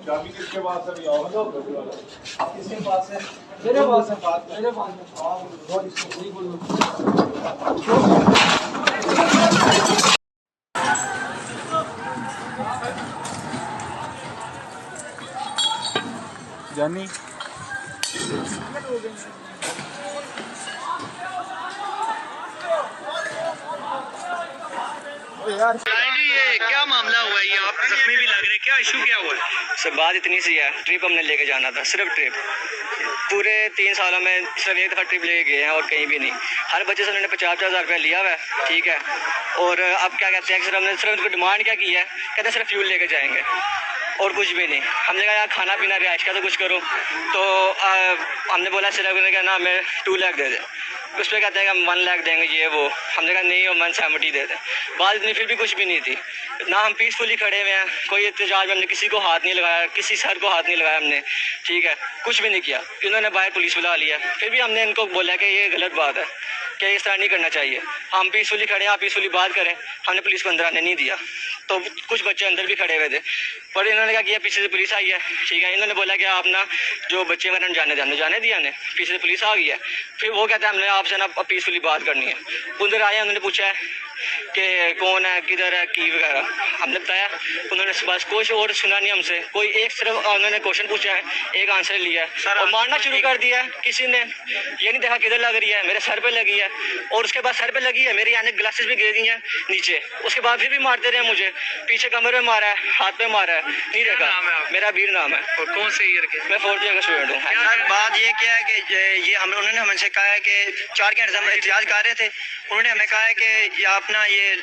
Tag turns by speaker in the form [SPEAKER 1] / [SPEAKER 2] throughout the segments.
[SPEAKER 1] चाबी किसके पास है? किसके पास है? मेरे पास है। मेरे पास जानी यार
[SPEAKER 2] ये क्या मामला हुआ है? ये आप जख्मी भी लग रहे हैं, क्या इशू क्या हुआ है?
[SPEAKER 3] सर बात इतनी सी है, ट्रिप हमने लेके जाना था, सिर्फ ट्रिप। पूरे 3 सालों में सिर्फ एक दफ़ा ट्रिप लेके गए हैं और कहीं भी नहीं। हर बच्चे से उन्होंने 50,000 रुपया लिया हुआ है, ठीक है। और अब क्या कहते हैं कि सर हमने सिर्फ उनको डिमांड क्या की है, कहते हैं सिर्फ फ्यूल लेके जाएंगे और कुछ भी नहीं। हमने कहा यार खाना पीना रिहाइश का तो कुछ करो, तो हमने बोला सिर्फ क्या ना हमें 2 लाख दे दें। उस पर कहते हैं कि हम 1 लाख देंगे ये वो। हमने कहा नहीं, हम 170 दे दें। बात इतनी फिर भी कुछ भी नहीं थी ना। हम पीसफुली खड़े हुए हैं, कोई एहतजाज में हमने किसी को हाथ नहीं लगाया, किसी सर को हाथ नहीं लगाया हमने, ठीक है, कुछ भी नहीं किया। इन्होंने बाहर पुलिस बुला लिया, फिर भी हमने इनको बोला कि ये गलत बात है, कि इस तरह नहीं करना चाहिए। हम पीसफुली खड़े हैं, आप पीसफुली बात करें। हमने पुलिस को अंदर आने नहीं दिया, तो कुछ बच्चे अंदर भी खड़े हुए थे, पर इन्होंने क्या किया, पीछे से पुलिस आई है, ठीक है। इन्होंने बोला कि आप ना जो बच्चे मैंने जाने दिया ने, पीछे से पुलिस आ गई है। फिर वो कहता है हमने आपसे ना पीसफुली बात करनी है। उधर आए, उन्होंने पूछा है कि कौन है, किधर है, की वगैरह। हमने बताया, उन्होंने बस कुछ और सुना नहीं हमसे। कोई एक सिर्फ उन्होंने क्वेश्चन पूछा है, एक आंसर लिया है और मारना शुरू कर दिया है। किसी ने ये नहीं देखा किधर लग रही है, मेरे सर पे लगी है, और उसके बाद सर पे लगी है, मेरी यानी ग्लासेस भी गिर गई हैं नीचे। उसके बाद फिर भी मारते रहे मुझे, पीछे कमर में मारा है, हाथ पे मारा है, नहीं देखा। मेरा वीर नाम है।
[SPEAKER 2] और कौन से ईयर के?
[SPEAKER 3] मैं 4th ईयर का स्टूडेंट हूँ।
[SPEAKER 4] सर बात ये क्या है कि ये उन्होंने हमसे कहा है कि 4 घंटे से हम एहतजाज कर रहे थे। उन्होंने हमें कहा है कि अपना ये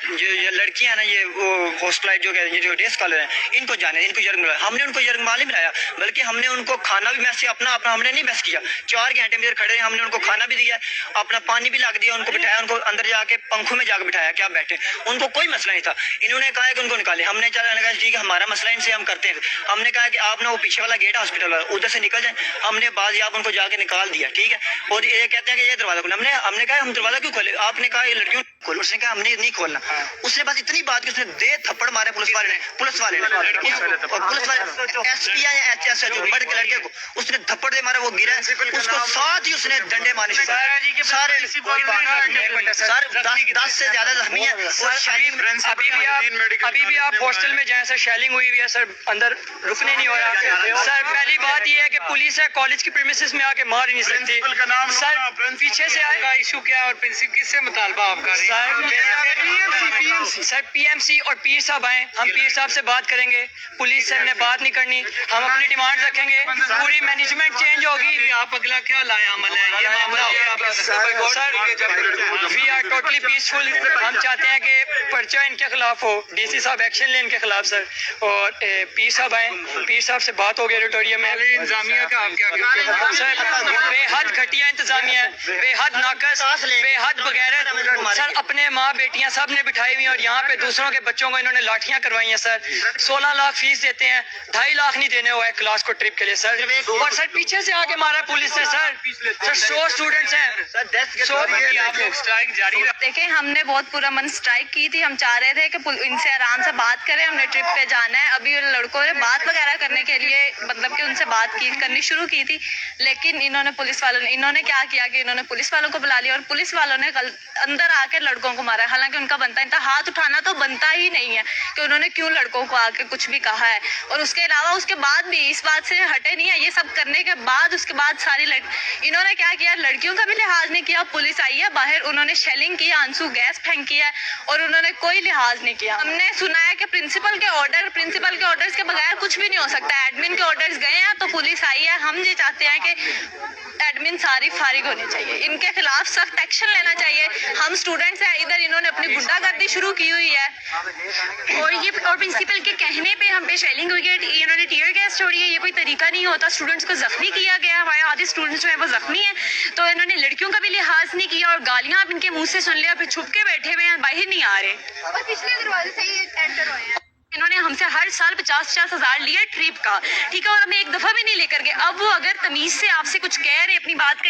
[SPEAKER 4] लड़कियां ना, ये वो हॉस्टलाइट जो डे स्कॉलर हैं, इनको जाने, इनको यर्ग मिला। हमने उनको यर्गमाल नहीं मिलाया, बल्कि हमने उनको खाना भी मैस अपना हमने नहीं मैस किया। 4 घंटे में खड़े, हमने उनको खाना भी दिया, अपना पानी भी ला दिया, उनको बिठाया, उनको अंदर जाके पंखों में जाकर बिठाया कि आप बैठे। उनको कोई मसला नहीं था। इन्होंने कहा कि उनको निकाले। हमने कहा ठीक है, हमारा मसला इनसे हम करते हैं। हमने कहा कि आप ना वो पीछे वाला गेट हॉस्पिटल वाला, उधर से निकल जाए। हमने बाज आप उनको जाके निकाल दिया, ठीक है। और ये कहते हैं कि ये दरवाजा खोला। हमने कहा हम दरवाजा क्यों खोले? आपने कहा ये लड़कियों खोलो। उसने कहा हमने नहीं खोलना। उसने बस इतनी बात की, उसने दे थप्पड़ मारे पुलिस वाले ने और पुलिस वाले एसपी या एचएसएच बड़े के लड़के को उसने थप्पड़ दे मारा, वो गिरा। उसको साथ ही उसने डंडे मारे। सारे 10 से ज्यादा जख्मी है।
[SPEAKER 2] अभी भी आप हॉस्टल में जाएं सर, शेलिंग हुई है सर, अंदर रुकने नहीं हो रहा सर। पहली बात ये है कि पुलिस है, कॉलेज की प्रीमिसेस में आके मार ही नहीं सकती सर। पीछे से आएगा इशू क्या है और प्रिंसिपल किससे मुतालबा आपका? सर पीएमसी और पीर साहब आए, हम पीर साहब से बात करेंगे। पुलिस सर ने बात नहीं करनी, हम अपनी डिमांड रखेंगे, पूरी मैनेजमेंट चेंज होगी। आप अगला क्या लाया अमल है ये मामला? Sir we are totally peaceful. हम चाहते हैं कि पर्चा इनके खिलाफ हो, डीसी साहब एक्शन लें इनके खिलाफ सर। और पीर साहब आए, पीर साहब से बात हो गई ऑडिटोरियम में। इंतजामिया का आप क्या सर? बेहद घटिया इंतजामिया, बेहद नाकस, बेहद बगैरत सर। अपने माँ बेटियां सब ने बिठाई हुई और यहाँ पे दूसरों के बच्चों को इन्होंने लाठियां करवाई हैं सर। 16 लाख फीस देते हैं, 2.5 लाख नहीं देने हुआ है क्लास को ट्रिप के लिए सर। और सर पीछे से आके मारा पुलिस से सर। 100 स्टूडेंट्स हैं। आप लोग स्ट्राइक जारी
[SPEAKER 5] देखें, हमने बहुत पूरा मन स्ट्राइक की थी। हम चाह रहे थे कि इनसे आराम से बात करें, हमने ट्रिप पे जाना है। अभी लड़कों ने बात वगैरह करने के लिए मतलब कि उनसे बात करनी शुरू की थी, लेकिन इन्होंने क्या किया कि इन्होंने पुलिस वालों को बुला लिया और पुलिस वालों ने अंदर आके लड़कों को मारा। हालांकि उनका बनता था, हाथ उठाना तो बनता ही नहीं है कि उन्होंने क्यों लड़कों को आके कुछ भी कहा है। और उसके अलावा उसके बाद भी इस बात से हटे नहीं है। ये सब करने के बाद उसके बाद इन्होंने क्या किया, लड़कियों का भी लिहाज नहीं किया। पुलिस आई है बाहर, उन्होंने शेलिंग की, आंसू गैस फेंकी है और उन्होंने कोई लिहाज नहीं किया। हमने सुना है कि प्रिंसिपल के ऑर्डर्स के बगैर कुछ भी नहीं हो सकता। एडमिन के ऑर्डर्स गए हैं तो पुलिस आई है। हम ये चाहते हैं कि एडमिन सारी फारिग होनी चाहिए, इनके खिलाफ सख्त एक्शन लेना चाहिए। हम स्टूडेंट्स हैं, इधर इन्होंने अपनी गुंडागर्दी शुरू की हुई है और प्रिंसिपल के कहने पे हम पे शेलिंग हुई है, इन्होंने टीयर गैस छोड़ी है। ये कोई तरीका नहीं होता। स्टूडेंट्स को जख्मी किया गया, हमारे आधे स्टूडेंट्स जो है वो जख्मी है। तो इन्होंने लड़कियों का भी लिहाज नहीं किया और गालियां आप इनके मुंह से सुन लिया, फिर छुप के बैठे हुए हैं, बाहर नहीं आ रहे और पिछले दरवाजे से ही एंटर हुए हैं। इन्होंने हमसे हर साल 50-50 हज़ार लिया ट्रिप का, ठीक है, और हमें एक दफा भी नहीं लेकर गए। अब वो अगर तमीज से आपसे कुछ कह रहे, अपनी बात का